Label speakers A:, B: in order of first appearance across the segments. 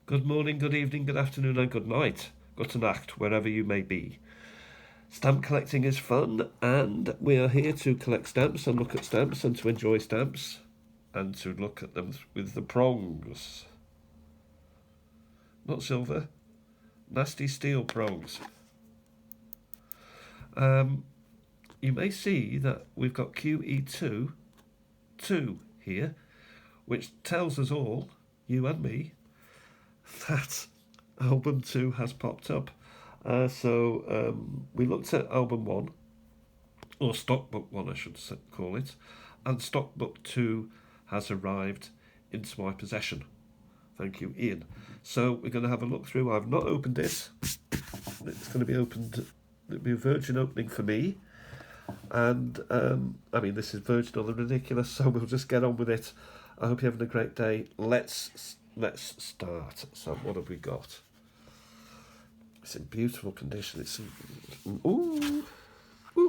A: Good morning, good evening, good afternoon, and good night. Good night, wherever you may be. Stamp collecting is fun, and we are here to collect stamps and look at stamps and to enjoy stamps and to look at them with the prongs. Not silver, nasty steel prongs. You may see that we've got QE2 2 here, which tells us all, you and me, that album 2 has popped up. We looked at album 1, or stockbook 1 I should call it, and stockbook 2 has arrived into my possession. Thank you, Ian. So we're going to have a look through. I've not opened it. It's going to be opened. It'll be a virgin opening for me. And this is Virgin on the Ridiculous, so we'll just get on with it. I hope you're having a great day. Let's start. So what have we got? It's in beautiful condition. It's ooh. I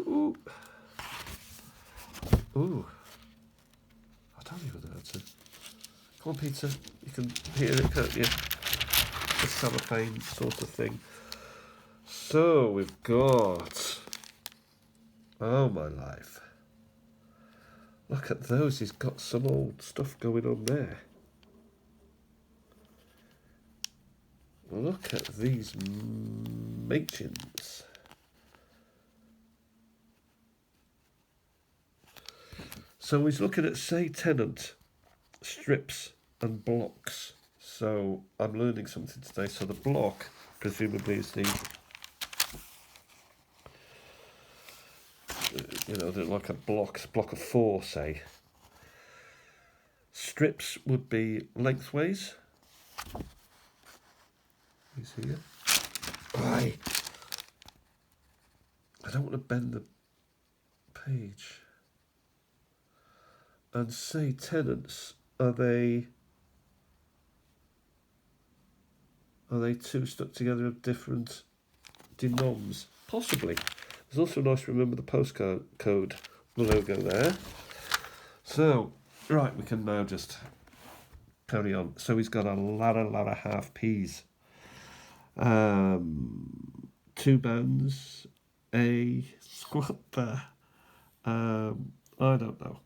A: don't even know how to. Come on, Peter. You can hear it, can't you? A cellophane sort of thing. So we've got. Oh my life. Look at those. He's got some old stuff going on there. Look at these machins. So he's looking at Say Tenant, strips and blocks. So I'm learning something today. So the block, presumably, is the, like a block of 4, say. Strips would be lengthways. You see it? Aye. I don't want to bend the page. And Say Tenants, are they two stuck together of different denoms? Possibly. It's also nice to remember the postcode, the logo there. So, right, we can now just carry on. So he's got a lot of half P's. 2 bands, a squat there. I don't know.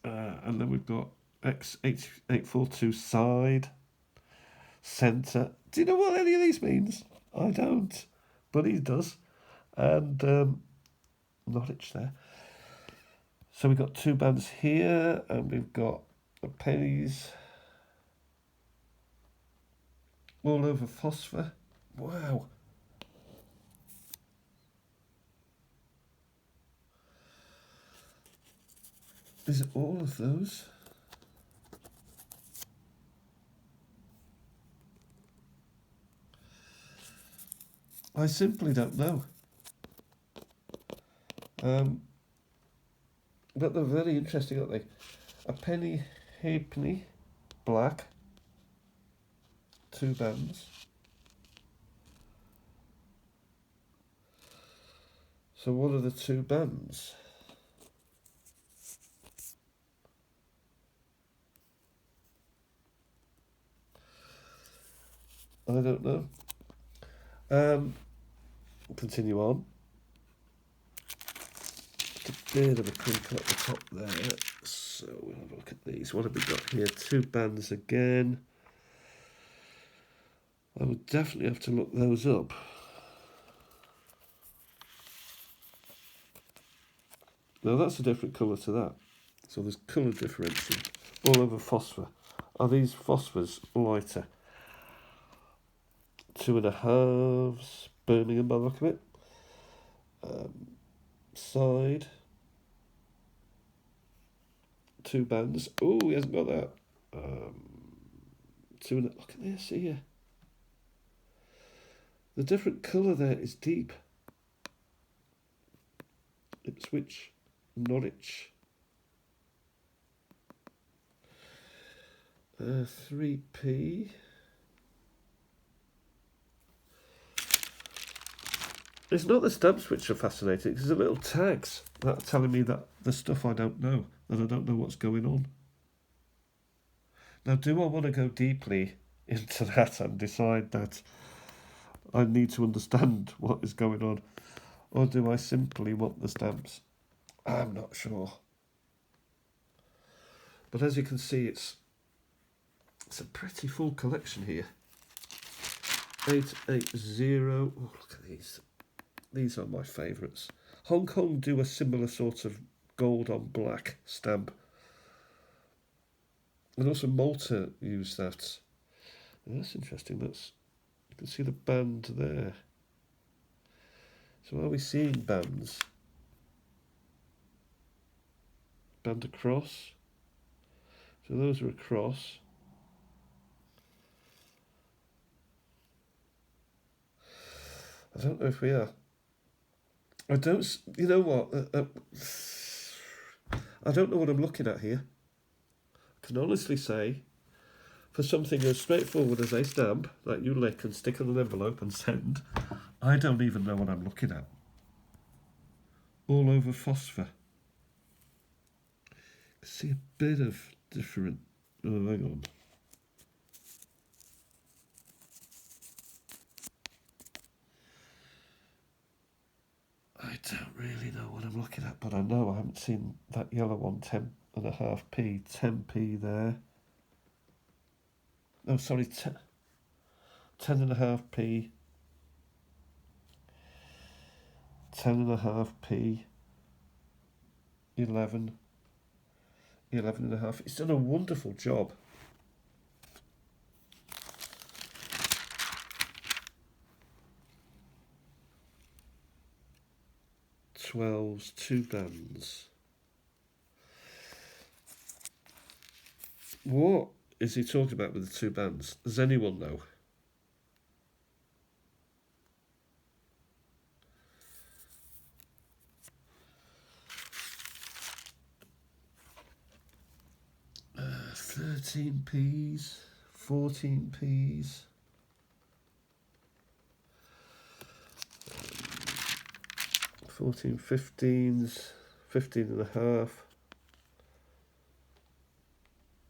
A: And then we've got X842 side, centre. Do you know what any of these means? I don't, but he does. And Norwich there. So we've got 2 bands here, and we've got the pennies all over phosphor. Wow. Is it all of those? I simply don't know. But they're very interesting, aren't they? A penny halfpenny, black, 2 bands. So what are the 2 bands? I don't know. Continue on. A bit of a crinkle at the top there. So we'll have a look at these. What have we got here? 2 bands again. I would definitely have to look those up. Now that's a different colour to that. So there's colour differential all over phosphor. Are these phosphors lighter? 2.5s, Birmingham by the look of it. Side. 2 bands. Oh, he hasn't got that. 2 and look at this here. The different colour there is deep. Ipswich, Norwich. 3p. It's not the stamps which are fascinating, it's the little tags that are telling me that the stuff I don't know, that I don't know what's going on. Now, do I want to go deeply into that and decide that I need to understand what is going on? Or do I simply want the stamps? I'm not sure. But as you can see, it's a pretty full collection here. 880. Oh, look at these. These are my favourites. Hong Kong do a similar sort of gold on black stamp. And also Malta use that. And that's interesting. You can see the band there. So are we seeing bands? Band across. So those are across. I don't know if we are. I don't. You know what? I don't know what I'm looking at here. I can honestly say, for something as straightforward as a stamp that you lick and stick on an envelope and send, I don't even know what I'm looking at. All over phosphor. See a bit of different. Oh, hang on. I don't really know what I'm looking at, but I know I haven't seen that yellow one, 10.5p, 10p there. Oh, sorry, 10.5p, 10.5p, 11, 11.5. It's done a wonderful job. 12's, 2 bands. What is he talking about with the 2 bands? Does anyone know? Uh, 13p's, 14p's. 14, 15s, 15.5,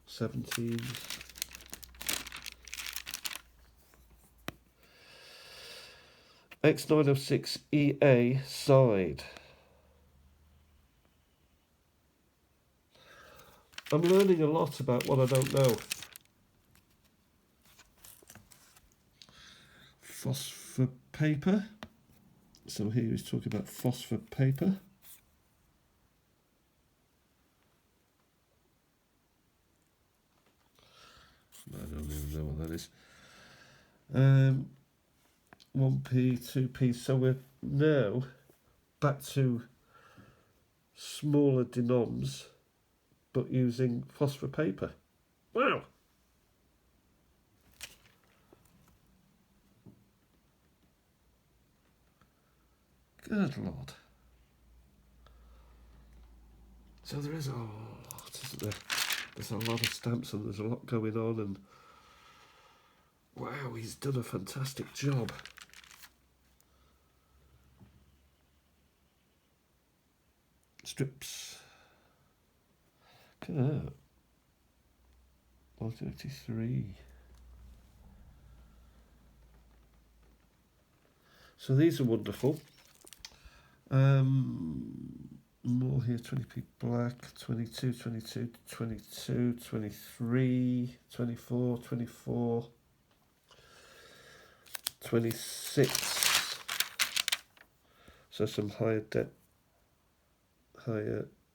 A: 17s. X906 EA side. I'm learning a lot about what I don't know. Phosphor paper. So here he's talking about phosphor paper. I don't even know what that is. 1p, 2p. So we're now back to smaller denoms, but using phosphor paper. Wow! Good Lord. So there is a lot, isn't there? There's a lot of stamps and there's a lot going on, and wow, he's done a fantastic job. Strips. Look at that. 133. So these are wonderful. More here, 20p black, 22, 22, 22, 23, 24, 24, 26. So some higher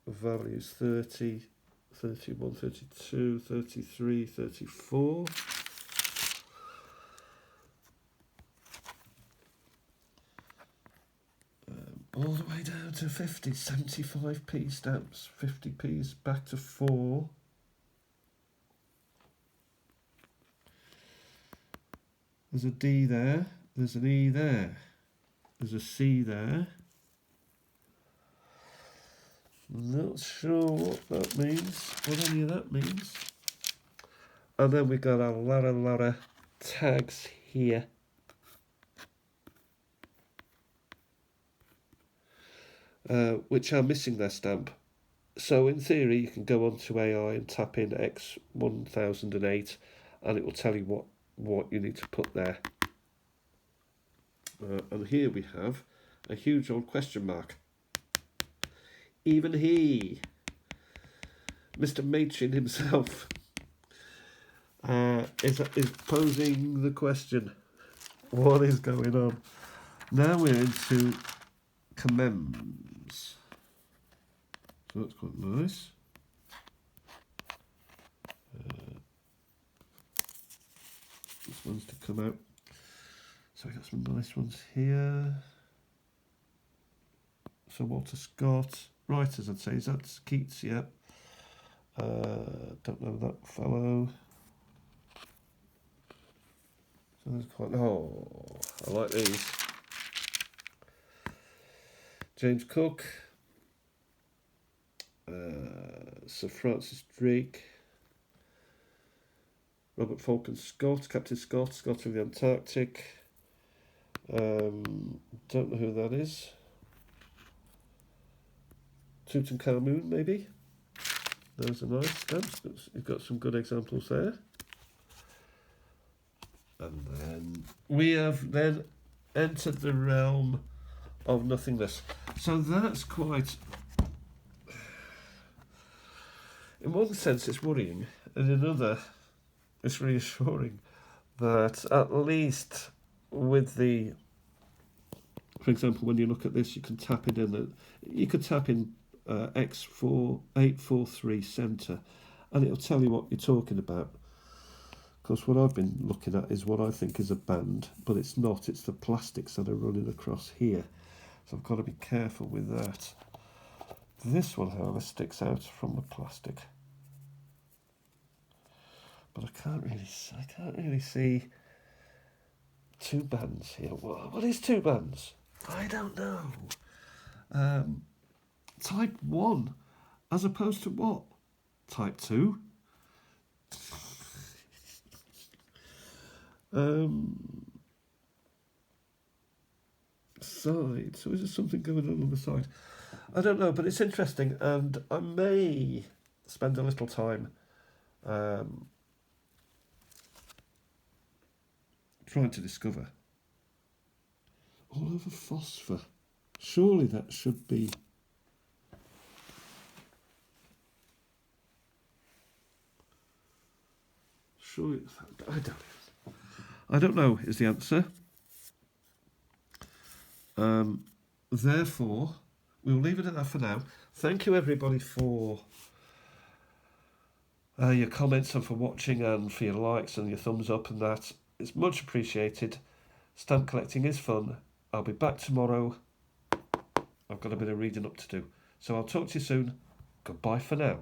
A: values, 30, 31, 32, 33, 34. All the way down to 50, 75p stamps, 50p's back to 4. There's a D there, there's an E there, there's a C there. Not sure what that means, what any of that means. And then we've got a lot of tags here. Which are missing their stamp. So in theory, you can go onto AI and tap in X1008 and it will tell you what what you need to put there. And here we have a huge old question mark. Even he, Mr. Machin himself, is posing the question, what is going on? Now we're into commends. So that's quite nice. This one's to come out. So we got some nice ones here. So Walter Scott, writers, I'd say, is that Keats? Yeah. Don't know that fellow. So there's quite. Oh, I like these. James Cook, Sir Francis Drake, Robert Falcon Scott, Captain Scott, Scott of the Antarctic. Don't know who that is. Tutankhamun, maybe. Those are nice stamps. You've got some good examples there. And then we have then entered the realm of nothingness. So that's quite, in one sense it's worrying, and in another it's reassuring that at least with the, for example, when you look at this, you can tap it in. You could tap in X4843 center, and it'll tell you what you're talking about. Because what I've been looking at is what I think is a band, but it's not. It's the plastics that are running across here. So I've got to be careful with that. This one, however, sticks out from the plastic. But I can't really see two bands here. What is two bands? I don't know. Type 1 as opposed to what? Type 2? Side. So is there something going on the side? I don't know, but it's interesting, and I may spend a little time trying to discover. All over phosphor. Surely that should be. Surely, I don't know is the answer. Therefore, we'll leave it at that for now. Thank you everybody for your comments and for watching and for your likes and your thumbs up and that. It's much appreciated. Stamp collecting is fun. I'll be back tomorrow. I've got a bit of reading up to do. So I'll talk to you soon. Goodbye for now.